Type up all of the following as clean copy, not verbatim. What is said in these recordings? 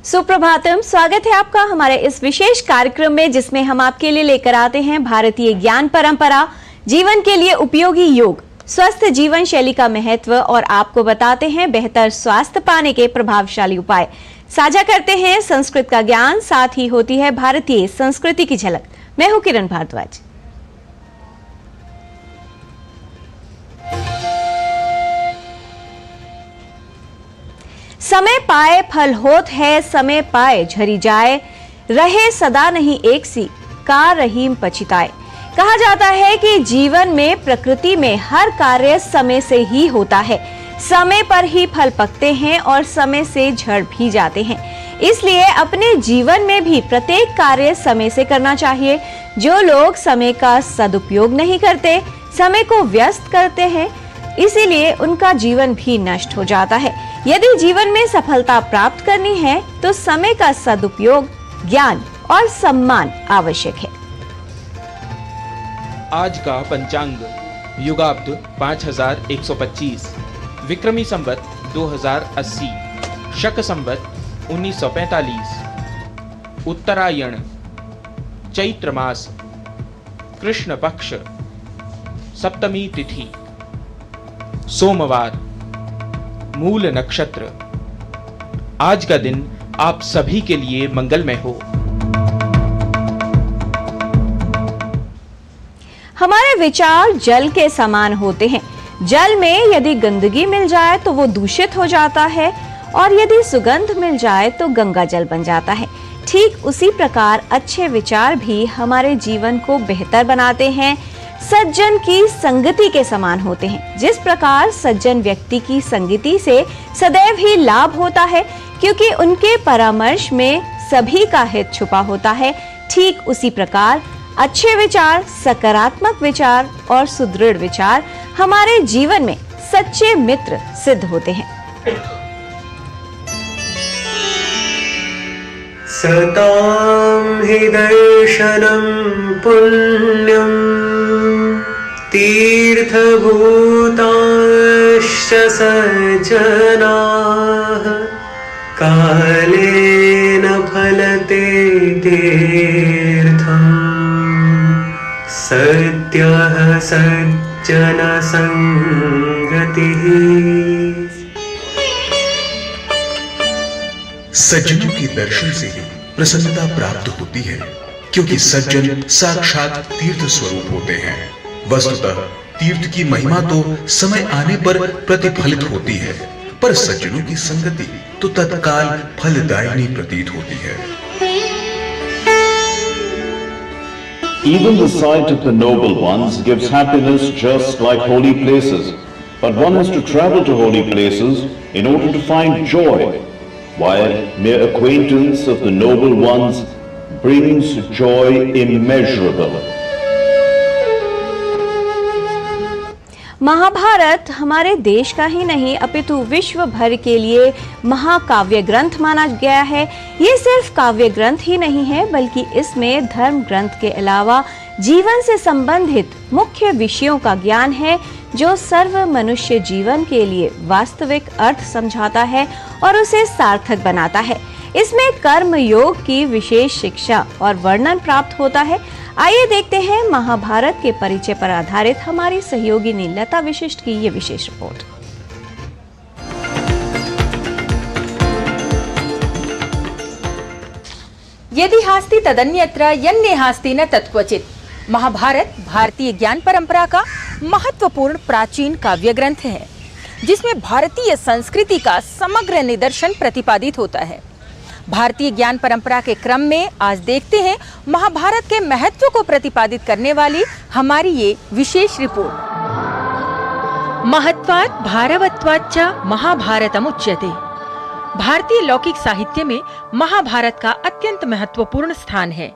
सुप्रभातम, स्वागत है आपका हमारे इस विशेष कार्यक्रम में जिसमें हम आपके लिए लेकर आते हैं भारतीय ज्ञान परंपरा, जीवन के लिए उपयोगी योग, स्वस्थ जीवन शैली का महत्व और आपको बताते हैं बेहतर स्वास्थ्य पाने के प्रभावशाली उपाय। साझा करते हैं संस्कृत का ज्ञान, साथ ही होती है भारतीय संस्कृति की झलक। मैं हूं किरण भारद्वाज। समय पाए फल होत है, समय पाए झरी जाए, रहे सदा नहीं एक सी, का रहीम पछिताए। कहा जाता है कि जीवन में, प्रकृति में हर कार्य समय से ही होता है। समय पर ही फल पकते हैं और समय से झड़ भी जाते हैं। इसलिए अपने जीवन में भी प्रत्येक कार्य समय से करना चाहिए। जो लोग समय का सदुपयोग नहीं करते, समय को व्यस्त करते हैं, इसीलिए उनका जीवन भी नष्ट हो जाता है। यदि जीवन में सफलता प्राप्त करनी है तो समय का सदुपयोग, ज्ञान और सम्मान आवश्यक है। आज का पंचांग युगाब्द 5125, विक्रमी संवत 2080, शक संवत 1945, उत्तरायण, चैत्र मास, कृष्ण पक्ष, सप्तमी तिथि, सोमवार, मूल नक्षत्र। आज का दिन आप सभी के लिए मंगलमय हो। हमारे विचार जल के समान होते हैं। जल में यदि गंदगी मिल जाए तो वो दूषित हो जाता है और यदि सुगंध मिल जाए तो गंगा जल बन जाता है। ठीक उसी प्रकार अच्छे विचार भी हमारे जीवन को बेहतर बनाते हैं। सज्जन की संगति के समान होते हैं। जिस प्रकार सज्जन व्यक्ति की संगति से सदैव ही लाभ होता है, क्योंकि उनके परामर्श में सभी का हित छुपा होता है, ठीक उसी प्रकार अच्छे विचार, सकारात्मक विचार और सुदृढ़ विचार हमारे जीवन में सच्चे मित्र सिद्ध होते हैं। सतां हि दर्शनं पुण्यं तीर्थभूताश्च सज्जनाः कालेन फलते तीर्थं सद्यः सज्जन संगतिः। सज्जनों के दर्शन से ही प्रसन्नता प्राप्त होती है, क्योंकि सज्जन साक्षात तीर्थ स्वरूप होते हैं। वस्तुतः तीर्थ की महिमा तो समय आने पर प्रतिफलित होती है, पर सज्जनों की संगति तो तत्काल फलदायिनी प्रतीत होती है। Even the sight of the noble ones gives happiness just like holy places, but one has to travel to holy places in order to find joy, while mere acquaintance of the noble ones brings joy immeasurable. Mahabharat हमारे देश का ही नहीं अपितु विश्व भर के लिए महाकाव्य ग्रंथ माना गया है। ये सिर्फ काव्य ग्रंथ ही नहीं है, बल्कि इसमें धर्म ग्रंथ के अलावा जीवन से संबंधित मुख्य विषयों का ज्ञान है, जो सर्व मनुष्य जीवन के लिए वास्तविक अर्थ समझाता है और उसे सार्थक बनाता है। इसमें कर्म योग की विशेष शिक्षा और वर्णन प्राप्त होता है। आइए देखते हैं महाभारत के परिचय पर आधारित हमारी सहयोगिनी लता विशिष्ट की ये विशेष रिपोर्ट। यदि हास्ति तदन्यत्र यन्ने हास्ति न तत्क्वचित। महाभारत भारतीय ज्ञान परंपरा का महत्वपूर्ण प्राचीन काव्य ग्रंथ है, जिसमें भारतीय संस्कृति का समग्र निदर्शन प्रतिपादित होता है। भारतीय ज्ञान परंपरा के क्रम में आज देखते हैं महाभारत के महत्व को प्रतिपादित करने वाली हमारी ये विशेष रिपोर्ट। महत्वात् भारवत्वाच्च महाभारतमुच्यते। भारतीय लौकिक साहित्य में महाभारत का अत्यंत महत्वपूर्ण स्थान है।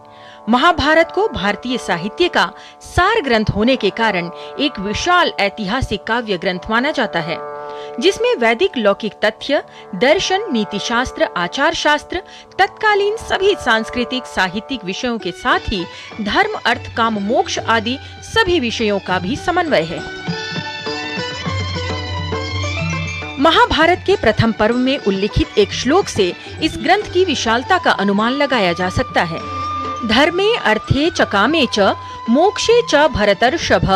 महाभारत को भारतीय साहित्य का सार ग्रंथ होने के कारण एक विशाल ऐतिहासिक काव्य ग्रंथ माना जाता है, जिसमें वैदिक लौकिक तथ्य, दर्शन, नीति शास्त्र, आचार शास्त्र, तत्कालीन सभी सांस्कृतिक साहित्यिक विषयों के साथ ही धर्म, अर्थ, काम, मोक्ष आदि सभी विषयों का भी समन्वय है। महाभारत के प्रथम पर्व में उल्लिखित एक श्लोक से इस ग्रंथ की विशालता का अनुमान लगाया जा सकता है। धर्मे अर्थे च कामे च मोक्षे च भरतर्षभ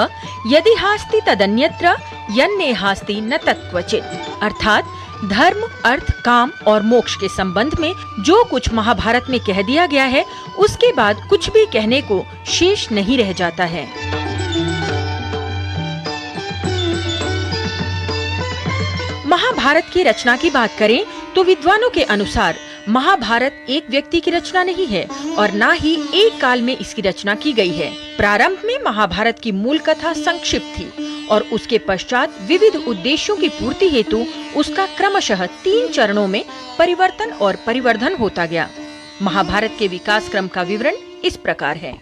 यदि हास्ति तदन्यत्र यन्ने हास्ति न तत्क्वचित्। अर्थात धर्म, अर्थ, काम और मोक्ष के संबंध में जो कुछ महाभारत में कह दिया गया है उसके बाद कुछ भी कहने को शेष नहीं रह जाता है। महाभारत की रचना की बात करें तो विद्वानों के अनुसार महाभारत एक व्यक्ति की रचना नहीं है और न ही एक काल में इसकी रचना की गई है। प्रारंभ में महाभारत की मूल कथा संक्षिप्त थी और उसके पश्चात विविध उद्देश्यों की पूर्ति हेतु उसका क्रमशः 3 चरणों में परिवर्तन और परिवर्धन होता गया। महाभारत के विकास क्रम का विवरण इस प्रकार है।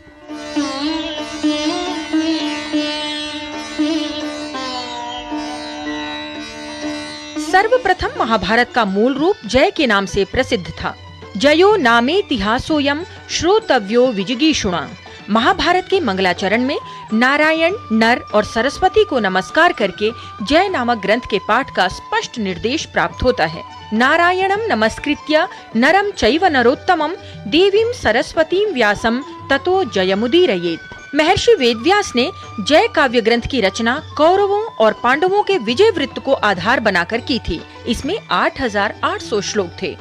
सर्वप्रथम महाभारत का मूल रूप जय के नाम से प्रसिद्ध था। जयो नामेतिहासोऽयं श्रोतव्यो विजिगीषुणा। महाभारत के मंगलाचरण में नारायण, नर और सरस्वती को नमस्कार करके जय नामक ग्रंथ के पाठ का स्पष्ट निर्देश प्राप्त होता है। नारायणं नमस्कृत्य नरं चैव नरोत्तमं देवीं सरस्वतीं व्यासं ततो जयमुदीरयेत्। महर्षि वेदव्यास ने जय काव्य ग्रंथ की रचना कौरवों और पांडवों के विजय वृत्त को आधार बनाकर की थी। इसमें 8800 श्लोक थे।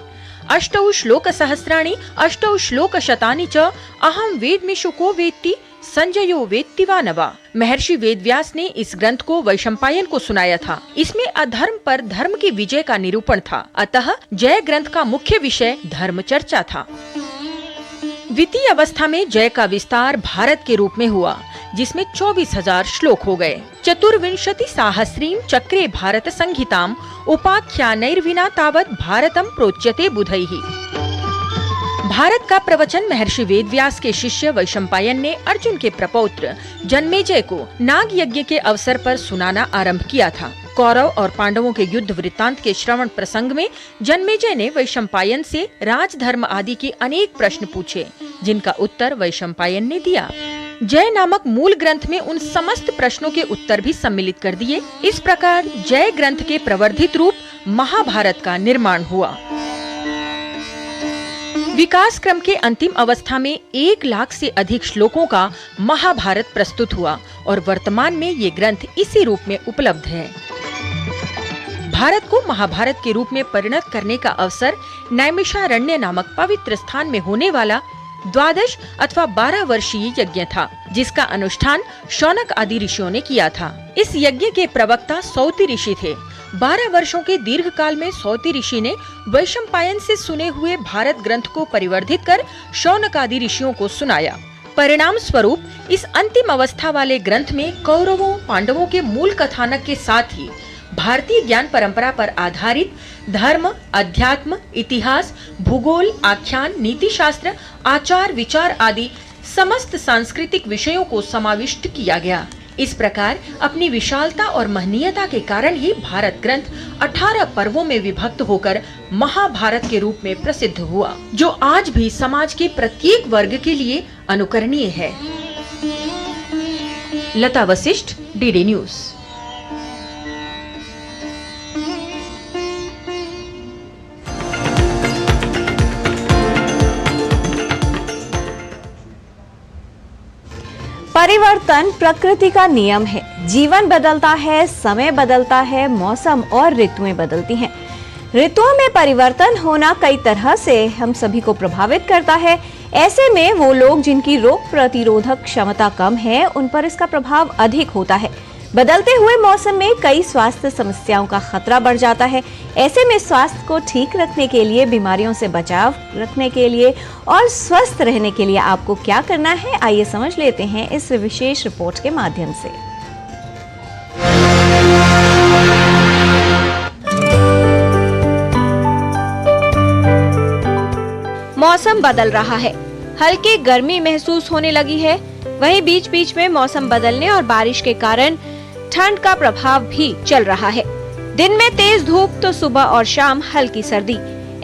अष्टौ श्लोक सहस्राणि अष्टौ श्लोक शतानि च अहम वेद्मिषु को वेत्ति संजयो वेत्ति वा न वा। महर्षि वेदव्यास ने इस ग्रंथ को वैशंपायन को सुनाया था। इसमें अधर्म पर धर्म की विजय का निरूपण था। अतः जय ग्रंथ का मुख्य विषय धर्म चर्चा था। द्वितीय अवस्था में जय का विस्तार भारत के रूप में हुआ, जिसमें 24,000 श्लोक हो गए। 24 साहस्रीं चक्रे भारत संहिताम उपाख्यानैर्विना तावत् भारतम प्रोच्यते बुधैः। भारत का प्रवचन महर्षि वेदव्यास के शिष्य वैशंपायन ने अर्जुन के प्रपौत्र जन्मेजय को नाग यज्ञ के अवसर पर सुनाना आरंभ किया था। कौरव और पांडवों के युद्ध वृत्तांत के श्रवण प्रसंग में जन्मेजय ने वैशंपायन से राजधर्म आदि के अनेक प्रश्न पूछे, जिनका उत्तर वैशंपायन ने दिया। जय नामक मूल ग्रंथ में उन समस्त प्रश्नों के उत्तर भी सम्मिलित कर दिए। इस प्रकार जय ग्रंथ के प्रवर्धित रूप महाभारत का निर्माण हुआ। विकास क्रम के अंतिम अवस्था में 1 लाख से अधिक श्लोकों का महाभारत प्रस्तुत हुआ और वर्तमान में ये ग्रंथ इसी रूप में उपलब्ध है। भारत को महाभारत के रूप में परिणत करने का अवसर नैमिषारण्य नामक पवित्र स्थान में होने वाला 12 अथवा 12 वर्षीय यज्ञ था, जिसका अनुष्ठान शौनक आदि ऋषियों ने किया था। इस यज्ञ के प्रवक्ता सौती ऋषि थे। 12 वर्षों के दीर्घ काल में सौती ऋषि ने वैशंपायन से सुने हुए भारत ग्रंथ को परिवर्धित कर शौनक आदि ऋषियों को सुनाया। परिणाम स्वरूप इस अंतिम अवस्था वाले ग्रंथ में कौरवों पांडवों के मूल कथानक के साथ ही भारतीय ज्ञान परंपरा पर आधारित धर्म, अध्यात्म, इतिहास, भूगोल, आख्यान, नीति शास्त्र, आचार विचार आदि समस्त सांस्कृतिक विषयों को समाविष्ट किया गया। इस प्रकार अपनी विशालता और महनीयता के कारण ही भारत ग्रंथ 18 पर्वों में विभक्त होकर महाभारत के रूप में प्रसिद्ध हुआ, जो आज भी समाज के प्रत्येक वर्ग के लिए अनुकरणीय है। लता वशिष्ठ, डीडी न्यूज। परिवर्तन प्रकृति का नियम है। जीवन बदलता है, समय बदलता है, मौसम और ऋतुएं बदलती हैं। ऋतुओं में परिवर्तन होना कई तरह से हम सभी को प्रभावित करता है। ऐसे में वो लोग जिनकी रोग प्रतिरोधक क्षमता कम है, उन पर इसका प्रभाव अधिक होता है। बदलते हुए मौसम में कई स्वास्थ्य समस्याओं का खतरा बढ़ जाता है। ऐसे में स्वास्थ्य को ठीक रखने के लिए, बीमारियों से बचाव रखने के लिए और स्वस्थ रहने के लिए आपको क्या करना है, आइए समझ लेते हैं इस विशेष रिपोर्ट के माध्यम से। मौसम बदल रहा है, हल्की गर्मी महसूस होने लगी है। वहीं बीच बीच में मौसम बदलने और बारिश के कारण ठंड का प्रभाव भी चल रहा है। दिन में तेज धूप तो सुबह और शाम हल्की सर्दी।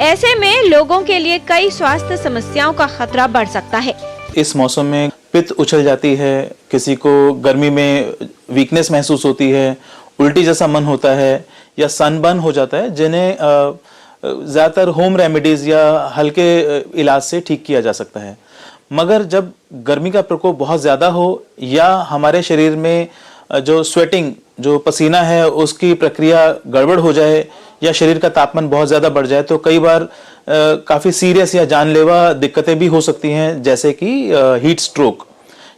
ऐसे में लोगों के लिए कई स्वास्थ्य समस्याओं का खतरा बढ़ सकता है। इस मौसम में पित्त उछल जाती है, किसी को गर्मी में वीकनेस महसूस होती है, उल्टी जैसा मन होता है या सनबर्न हो जाता है, जिन्हें ज़्यादातर होम रेमेडीज़ या हल्के इलाज से ठीक किया जा सकता है। मगर जब गर्मी का प्रकोप बहुत ज़्यादा हो या हमारे शरीर में जो स्वेटिंग, जो पसीना है, उसकी प्रक्रिया गड़बड़ हो जाए या शरीर का तापमान बहुत ज़्यादा बढ़ जाए, तो कई बार काफ़ी सीरियस या जानलेवा दिक्कतें भी हो सकती हैं, जैसे कि हीट स्ट्रोक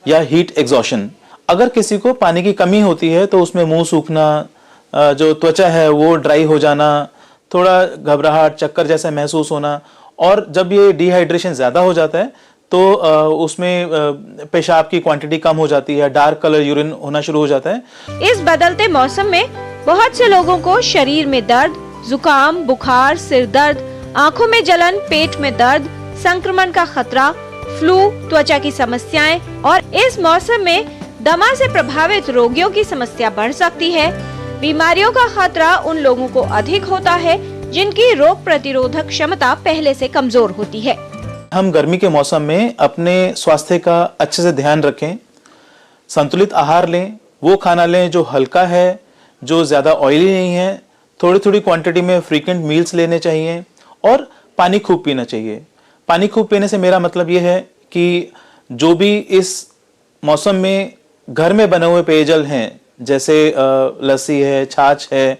या हीट एग्जॉशन। अगर किसी को पानी की कमी होती है तो उसमें मुंह सूखना, जो त्वचा है वो ड्राई हो जाना, थोड़ा घबराहट, चक्कर जैसा महसूस होना, और जब ये डिहाइड्रेशन ज़्यादा हो जाता है तो उसमें पेशाब की क्वांटिटी कम हो जाती है, डार्क कलर यूरिन होना शुरू हो जाता है। इस बदलते मौसम में बहुत से लोगों को शरीर में दर्द, जुकाम, बुखार, सिर दर्द, आंखों में जलन, पेट में दर्द, संक्रमण का खतरा, फ्लू, त्वचा की समस्याएं और इस मौसम में दमा से प्रभावित रोगियों की समस्या बढ़ सकती है। बीमारियों का खतरा उन लोगों को अधिक होता है जिनकी रोग प्रतिरोधक क्षमता पहले से कमजोर होती है। हम गर्मी के मौसम में अपने स्वास्थ्य का अच्छे से ध्यान रखें, संतुलित आहार लें, वो खाना लें जो हल्का है, जो ज़्यादा ऑयली नहीं है, थोड़ी थोड़ी क्वांटिटी में फ्रीक्वेंट मील्स लेने चाहिए और पानी खूब पीना चाहिए। पानी खूब पीने से मेरा मतलब ये है कि जो भी इस मौसम में घर में बने हुए पेयजल हैं, जैसे लस्सी है, छाछ है,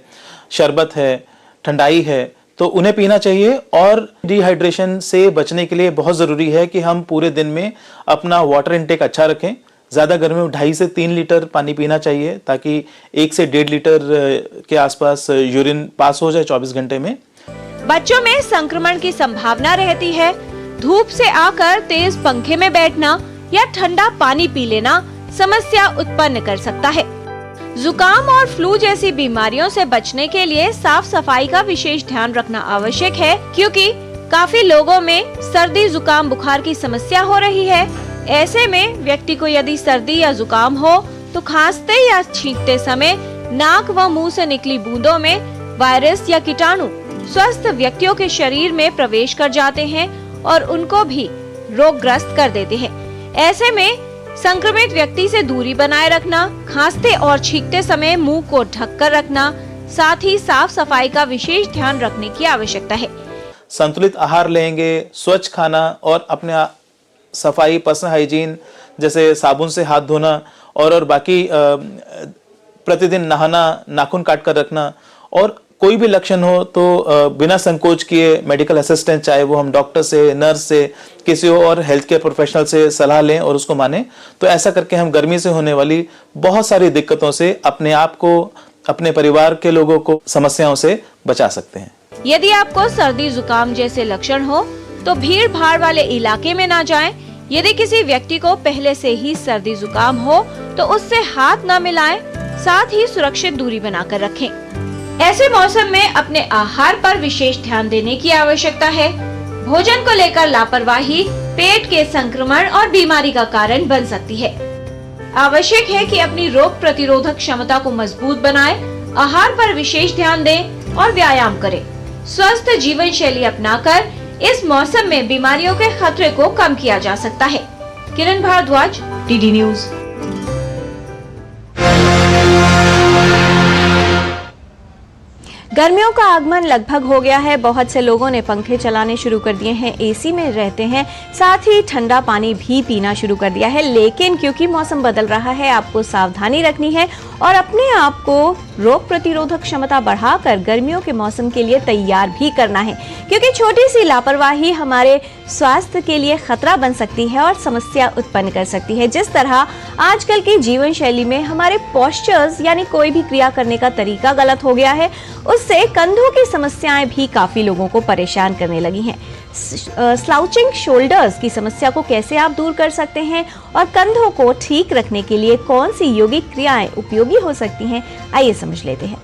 शरबत है, ठंडाई है, तो उन्हें पीना चाहिए। और डिहाइड्रेशन से बचने के लिए बहुत ज़रूरी है कि हम पूरे दिन में अपना वाटर इनटेक अच्छा रखें। ज़्यादा गर्मी में 2.5 से 3 लीटर पानी पीना चाहिए, ताकि 1 से 1.5 लीटर के आसपास यूरिन पास हो जाए 24 घंटे में। बच्चों में संक्रमण की संभावना रहती है। धूप से आकर तेज पंखे में बैठना या ठंडा पानी पी लेना समस्या उत्पन्न कर सकता है। जुकाम और फ्लू जैसी बीमारियों से बचने के लिए साफ सफाई का विशेष ध्यान रखना आवश्यक है, क्योंकि काफी लोगों में सर्दी, जुकाम, बुखार की समस्या हो रही है। ऐसे में व्यक्ति को यदि सर्दी या जुकाम हो तो खांसते या छींकते समय नाक व मुंह से निकली बूंदों में वायरस या कीटाणु स्वस्थ व्यक्तियों के शरीर में प्रवेश कर जाते हैं और उनको भी रोगग्रस्त कर देते हैं। ऐसे में संक्रमित व्यक्ति से दूरी बनाए रखना, खांसते और छींकते समय मुंह को ढककर रखना, साथ ही साफ सफाई का विशेष ध्यान रखने की आवश्यकता है। संतुलित आहार लेंगे, स्वच्छ खाना और अपने सफाई, पर्सनल हाइजीन जैसे साबुन से हाथ धोना और बाकी प्रतिदिन नहाना, नाखून काट कर रखना, और कोई भी लक्षण हो तो बिना संकोच किए मेडिकल असिस्टेंट, चाहे वो हम डॉक्टर से, नर्स से, किसी और हेल्थ केयर प्रोफेशनल से सलाह लें और उसको मानें। तो ऐसा करके हम गर्मी से होने वाली बहुत सारी दिक्कतों से अपने आप को, अपने परिवार के लोगों को समस्याओं से बचा सकते हैं। यदि आपको सर्दी, जुकाम जैसे लक्षण हो तो भीड़ भाड़ वाले इलाके में ना जाएं। यदि किसी व्यक्ति को पहले से ही सर्दी, जुकाम हो तो उससे हाथ न मिलाएं, साथ ही सुरक्षित दूरी बनाकर रखें। ऐसे मौसम में अपने आहार पर विशेष ध्यान देने की आवश्यकता है। भोजन को लेकर लापरवाही पेट के संक्रमण और बीमारी का कारण बन सकती है। आवश्यक है कि अपनी रोग प्रतिरोधक क्षमता को मजबूत बनाएं, आहार पर विशेष ध्यान दें और व्यायाम करें। स्वस्थ जीवन शैली अपनाकर इस मौसम में बीमारियों के खतरे को कम किया जा सकता है। किरण भारद्वाज, डीडी न्यूज। गर्मियों का आगमन लगभग हो गया है। बहुत से लोगों ने पंखे चलाने शुरू कर दिए हैं, एसी में रहते हैं, साथ ही ठंडा पानी भी पीना शुरू कर दिया है। लेकिन क्योंकि मौसम बदल रहा है, आपको सावधानी रखनी है और अपने आप को रोग प्रतिरोधक क्षमता बढ़ाकर गर्मियों के मौसम के लिए तैयार भी करना है, क्योंकि छोटी सी लापरवाही हमारे स्वास्थ्य के लिए खतरा बन सकती है और समस्या उत्पन्न कर सकती है। जिस तरह आजकल की जीवन शैली में हमारे पोस्चर्स यानी कोई भी क्रिया करने का तरीका गलत हो गया है, उससे कंधों की समस्याएं भी काफी लोगों को परेशान करने लगी हैं। स्लाउचिंग शोल्डर्स की समस्या को कैसे आप दूर कर सकते हैं और कंधों को ठीक रखने के लिए कौन सी योगिक क्रियाएं उपयोगी हो सकती हैं, आइए समझ लेते हैं।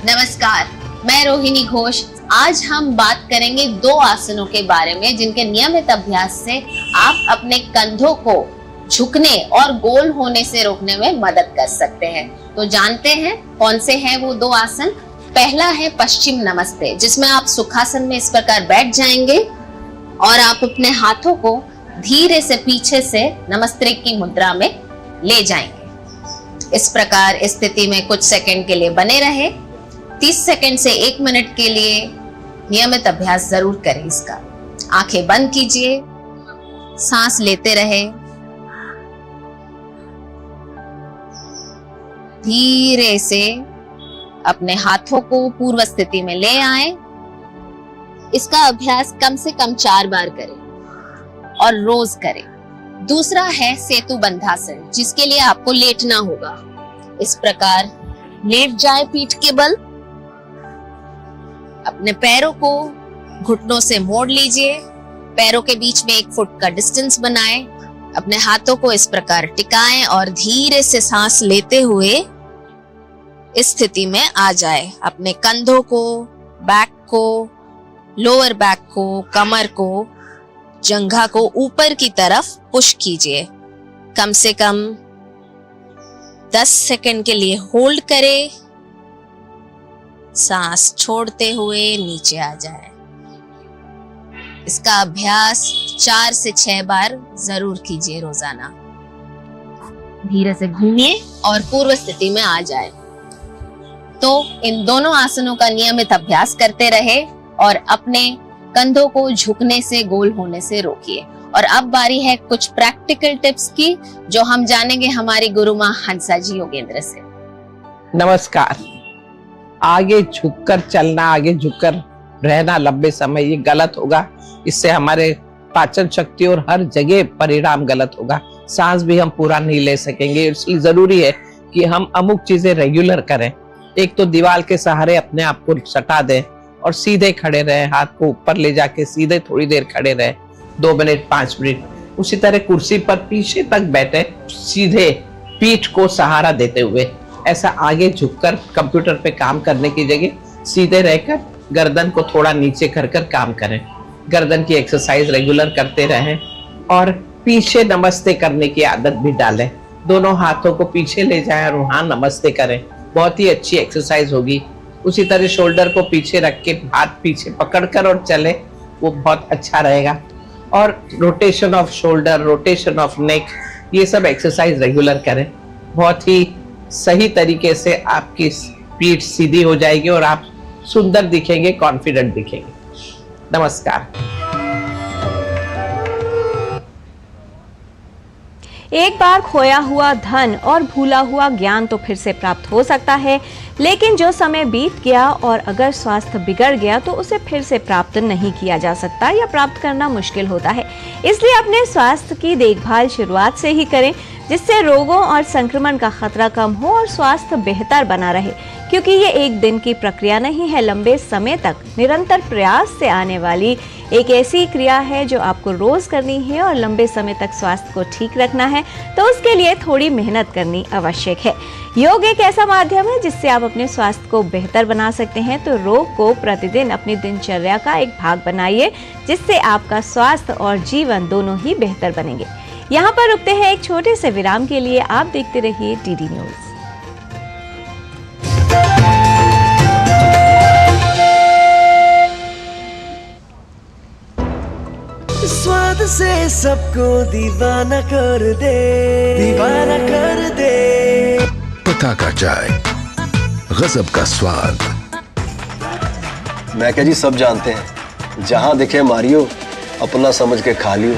नमस्कार, मैं रोहिणी घोष। आज हम बात करेंगे 2 आसनों के बारे में जिनके नियमित अभ्यास से आप अपने कंधों को झुकने और गोल होने से रोकने में मदद कर सकते हैं। तो जानते हैं कौन से हैं वो 2 आसन। पहला है पश्चिम नमस्ते, जिसमें आप सुखासन में इस प्रकार बैठ जाएंगे और आप अपने हाथों को धीरे से पीछे से नमस्ते की मुद्रा में ले जाएंगे। इस प्रकार इस स्थिति में कुछ सेकंड के लिए बने रहे। 30 सेकंड से 1 मिनट के लिए नियमित अभ्यास जरूर करें इसका। आंखें बंद कीजिए, सांस लेते रहे, धीरे से अपने हाथों को पूर्व स्थिति में ले आए। इसका अभ्यास कम से कम 4 बार करें और रोज करें। दूसरा है सेतु बंधासन, जिसके लिए आपको लेटना होगा। इस प्रकार लेट जाए पीठ के बल, अपने पैरों को घुटनों से मोड़ लीजिए, पैरों के बीच में 1 फुट का डिस्टेंस बनाएं, अपने हाथों को इस प्रकार टिकाएं और धीरे से सांस लेते हुए इस स्थिति में आ जाए। अपने कंधों को, बैक को, लोअर बैक को, कमर को, जंघा को ऊपर की तरफ पुश कीजिए। कम से कम 10 सेकंड के लिए होल्ड करें, सांस छोड़ते हुए नीचे आ जाए। इसका अभ्यास 4 से 6 बार जरूर कीजिए रोजाना। धीरे से घूमिए और पूर्व स्थिति में आ जाए। तो इन दोनों आसनों का नियमित अभ्यास करते रहे और अपने कंधों को झुकने से, गोल होने से रोकिए। और अब बारी है कुछ प्रैक्टिकल टिप्स की, जो हम जानेंगे हमारी गुरु माँ हंसा जी योगेंद्र से। नमस्कार। आगे झुककर चलना, आगे झुककर रहना लंबे समय, ये गलत होगा। इससे हमारे पाचन शक्ति और हर जगह परिणाम गलत होगा। सांस भी हम पूरा नहीं ले सकेंगे। इसलिए जरूरी है कि हम अमुक चीजें रेगुलर करें। एक तो दीवार के सहारे अपने आप को सटा दें और सीधे खड़े रहे, हाथ को ऊपर ले जाके सीधे थोड़ी देर खड़े रहे, 2 मिनट 5 मिनट। उसी तरह कुर्सी पर पीछे तक बैठे, सीधे पीठ को सहारा देते हुए। ऐसा आगे झुककर कंप्यूटर पे काम करने की जगह सीधे रहकर गर्दन को थोड़ा नीचे कर काम करें। गर्दन की एक्सरसाइज रेगुलर करते रहें और पीछे नमस्ते करने की आदत भी डालें। दोनों हाथों को पीछे ले जाएं और वहां नमस्ते करें, बहुत ही अच्छी एक्सरसाइज होगी। उसी तरह शोल्डर को पीछे रख के हाथ पीछे पकड़कर और चले, वो बहुत अच्छा रहेगा। और rotation off shoulder, rotation of neck, ये सब एक्सरसाइज रेगुलर करें। बहुत ही सही तरीके से आपकी पीठ सीधी हो जाएगी और आप सुंदर दिखेंगे, कॉन्फिडेंट दिखेंगे। नमस्कार। एक बार खोया हुआ धन और भूला हुआ ज्ञान तो फिर से प्राप्त हो सकता है, लेकिन जो समय बीत गया और अगर स्वास्थ्य बिगड़ गया तो उसे फिर से प्राप्त नहीं किया जा सकता या प्राप्त करना मुश्किल होता है। इसलिए अपने स्वास्थ्य की देखभाल शुरुआत से ही करें, जिससे रोगों और संक्रमण का खतरा कम हो और स्वास्थ्य बेहतर बना रहे। क्योंकि ये एक दिन की प्रक्रिया नहीं है, लंबे समय तक निरंतर प्रयास से आने वाली एक ऐसी क्रिया है जो आपको रोज करनी है और लंबे समय तक स्वास्थ्य को ठीक रखना है, तो उसके लिए थोड़ी मेहनत करनी आवश्यक है। योग एक ऐसा माध्यम है जिससे आप अपने स्वास्थ्य को बेहतर बना सकते हैं। तो योग को प्रतिदिन अपनी दिनचर्या का एक भाग बनाइए, जिससे आपका स्वास्थ्य और जीवन दोनों ही बेहतर बनेंगे। यहाँ पर रुकते हैं एक छोटे से विराम के लिए। आप देखते रहिए डीडी न्यूज। स्वाद से सबको दीवाना कर दे, दीवाना कर दे। पता का चाय, गजब का स्वाद। मैं क्या जी, सब जानते हैं, जहां दिखे मारियो, अपना समझ के खा लियो।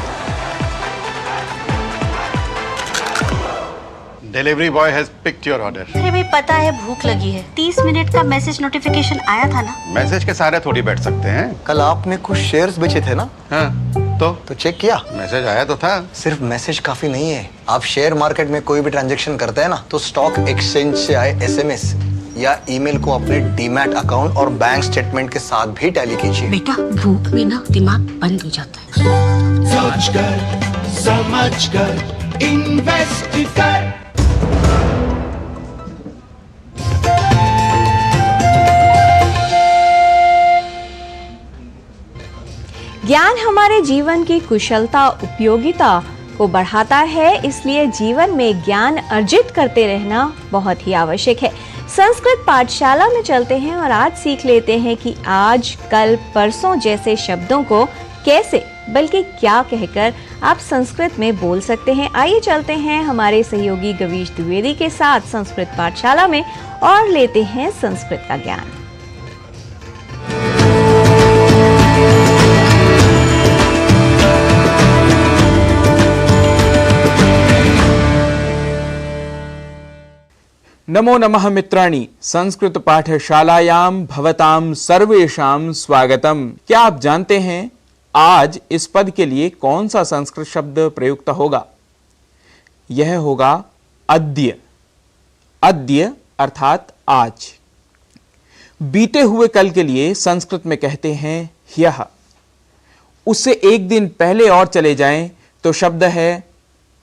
Delivery boy has picked your order. अरे भाई, पता है भूख लगी है। 30 मिनट का मैसेज नोटिफिकेशन आया था ना। मैसेज के सहारे थोड़ी बैठ सकते हैं। कल आपने कुछ शेयर्स बेचे थे ना? हाँ, तो चेक किया? मैसेज आया तो था। सिर्फ मैसेज काफी नहीं है। आप शेयर मार्केट में कोई भी ट्रांजैक्शन करते हैं ना, तो स्टॉक एक्सचेंज से आए SMS या ईमेल को अपने डीमैट अकाउंट और बैंक स्टेटमेंट के साथ भी टैली कीजिए। बेटा, भूख में ना दिमाग बंद हो जाता है। सोचकर समझकर इन्वेस्ट कर। ज्ञान हमारे जीवन की कुशलता, उपयोगिता को बढ़ाता है। इसलिए जीवन में ज्ञान अर्जित करते रहना बहुत ही आवश्यक है। संस्कृत पाठशाला में चलते हैं और आज सीख लेते हैं कि आज, कल, परसों जैसे शब्दों को कैसे, बल्कि क्या कहकर आप संस्कृत में बोल सकते हैं। आइए चलते हैं हमारे सहयोगी गवीश द्विवेदी के साथ संस्कृत पाठशाला में और लेते हैं संस्कृत का ज्ञान। नमो नमः मित्राणि, संस्कृत पाठशालायां भवतां सर्वेषां स्वागतम। क्या आप जानते हैं आज इस पद के लिए कौन सा संस्कृत शब्द प्रयुक्त होगा? यह होगा अद्य। अद्य अर्थात आज। बीते हुए कल के लिए संस्कृत में कहते हैं ह्यः। उससे एक दिन पहले और चले जाएं तो शब्द है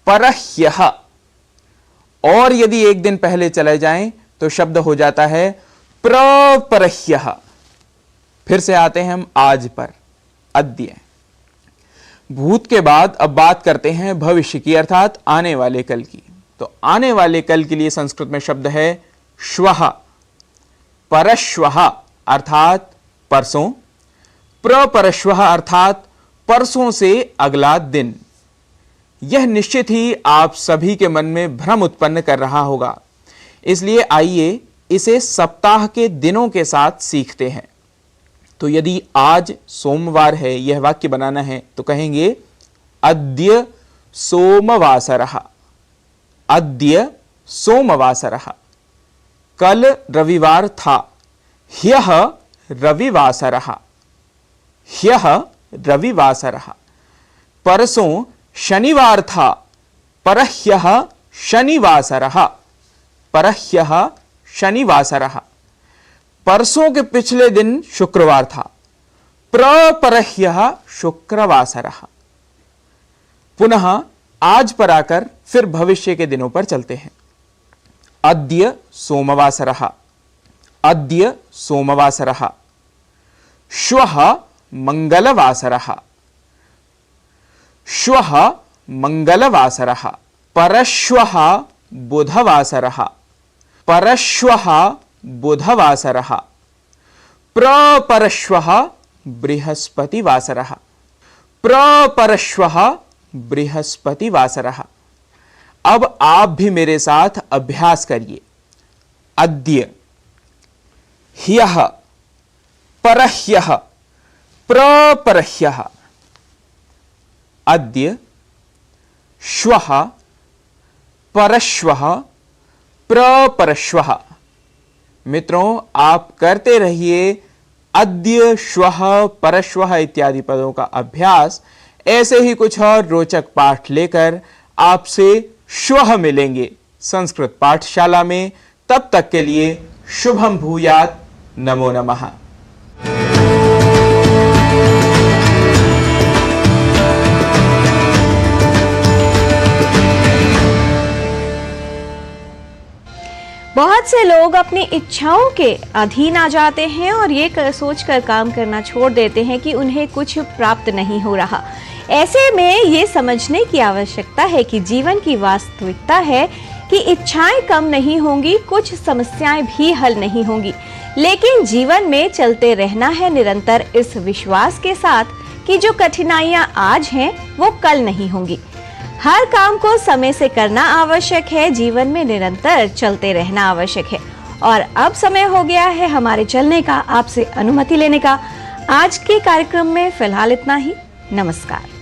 परह्यः, और यदि एक दिन पहले चले जाएं तो शब्द हो जाता है प्रपरह्यः। फिर से आते हैं हम आज पर, अद्य। भूत के बाद अब बात करते हैं भविष्य की, अर्थात आने वाले कल की। तो आने वाले कल के लिए संस्कृत में शब्द है श्वः। परश्वः अर्थात परसों, प्रपरश्वः अर्थात परसों से अगला दिन। यह निश्चित ही आप सभी के मन में भ्रम उत्पन्न कर रहा होगा, इसलिए आइए इसे सप्ताह के दिनों के साथ सीखते हैं। तो यदि आज सोमवार है, यह वाक्य बनाना है तो कहेंगे अद्य सोमवासरः। अद्य सोमवासरः। कल रविवार था, ह्यः रविवासरः। ह्यः रविवासरः। परसों शनिवार था, परह्यः शनिवासरः। परह्यः शनिवासरः। परसों के पिछले दिन शुक्रवार था, प्रपरह्यः शुक्रवासरः। पुनः आज पर आकर फिर भविष्य के दिनों पर चलते हैं। अद्य सोमवासरः। अद्य सोमवासरः। श्वः मंगलवासरः। श्वः मंगलवासरः। परश्वः बुधवासरः। परश्वः बुधवासरः। प्रपरश्वः बृहस्पतिवासरः। प्रपरश्वः बृहस्पतिवासरः। अब आप भी मेरे साथ अभ्यास करिए। अद्य, ह्यः, परह्यः, प्रपरह्यः। अद्य, श्वः, परश्वः, प्रपरश्वः। मित्रों, आप करते रहिए अद्य, श्वः, परश्वः इत्यादि पदों का अभ्यास। ऐसे ही कुछ और रोचक पाठ लेकर आपसे श्वः मिलेंगे संस्कृत पाठशाला में। तब तक के लिए शुभम भूयात्। नमो नमः। बहुत से लोग अपनी इच्छाओं के अधीन आ जाते हैं और ये सोचकर काम करना छोड़ देते हैं कि उन्हें कुछ प्राप्त नहीं हो रहा। ऐसे में ये समझने की आवश्यकता है कि जीवन की वास्तविकता है कि इच्छाएं कम नहीं होंगी, कुछ समस्याएं भी हल नहीं होंगी, लेकिन जीवन में चलते रहना है निरंतर इस विश्वास के साथ कि जो कठिनाइयां आज हैं वो कल नहीं होंगी। हर काम को समय से करना आवश्यक है, जीवन में निरंतर चलते रहना आवश्यक है। और अब समय हो गया है हमारे चलने का, आपसे अनुमति लेने का। आज के कार्यक्रम में फिलहाल इतना ही। नमस्कार।